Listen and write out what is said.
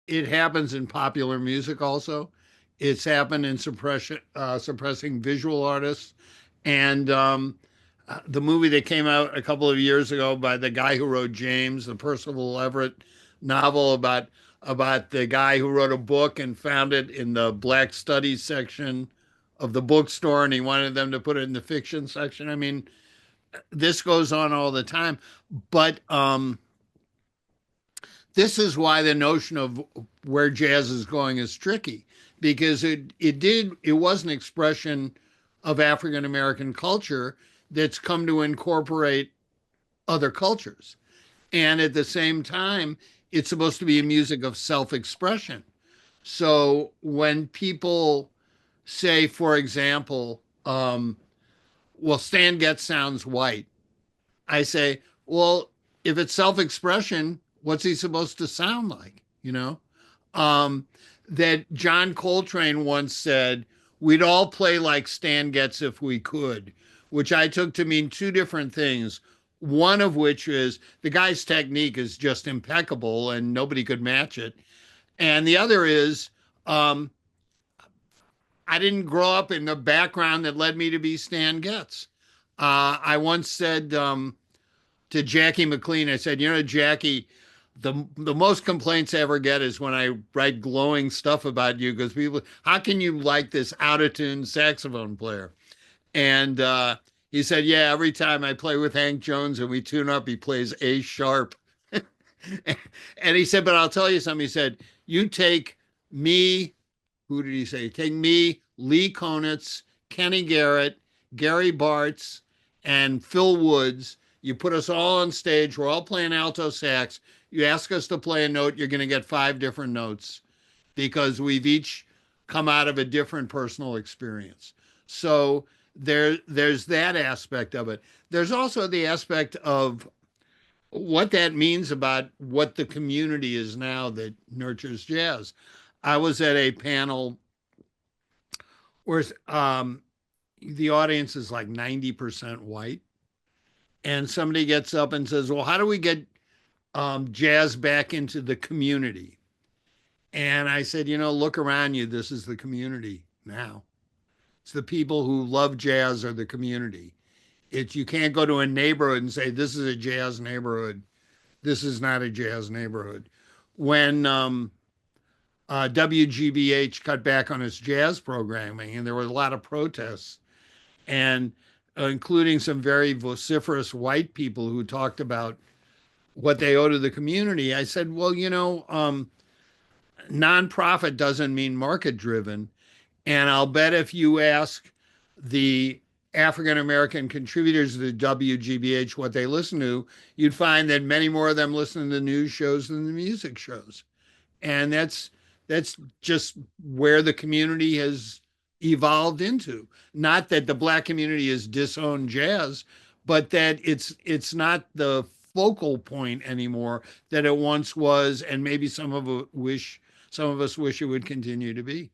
it happens in popular music also. It's happened in suppressing visual artists. And the movie that came out a couple of years ago by the guy who wrote James, the Percival Everett novel about the guy who wrote a book and found it in the Black Studies section of the bookstore, and he wanted them to put it in the fiction section. I mean, this goes on all the time, but this is why the notion of where jazz is going is tricky, because it was an expression of African American culture that's come to incorporate other cultures. And at the same time, it's supposed to be a music of self expression. So when people say, for example, well, Stan Getz sounds white, I say, well, if it's self expression, what's he supposed to sound like? You know? Um, that John Coltrane once said, we'd all play like Stan Getz if we could, which I took to mean two different things. One of which is the guy's technique is just impeccable and nobody could match it. And the other is, um, I didn't grow up in the background that led me to be Stan Getz. I once said to Jackie McLean, I said, you know, Jackie, the most complaints I ever get is when I write glowing stuff about you because people, how can you like this out of tune saxophone player? And he said, yeah, every time I play with Hank Jones and we tune up, he plays A sharp. And he said, but I'll tell you something. He said, you take me, who did he say? Take me, Lee Konitz, Kenny Garrett, Gary Bartz, and Phil Woods. You put us all on stage. We're all playing alto sax. You ask us to play a note, you're going to get five different notes because we've each come out of a different personal experience. So there's that aspect of it. There's also the aspect of what that means about what the community is now that nurtures jazz. I was at a panel where the audience is like 90% white, and somebody gets up and says, well, how do we get jazz back into the community? And I said, you know, look around you. This is the community now. It's the people who love jazz are the community. It's you can't go to a neighborhood and say this is a jazz neighborhood. This is not a jazz neighborhood. When WGBH cut back on its jazz programming, and there were a lot of protests, and including some very vociferous white people who talked about what they owe to the community. I said, well, you know, nonprofit doesn't mean market driven. And I'll bet if you ask the African American contributors to the WGBH what they listen to, you'd find that many more of them listen to the news shows than the music shows. And that's just where the community has evolved into. Not that the black community has disowned jazz, but that it's not the focal point anymore that it once was, and maybe some of us wish it would continue to be.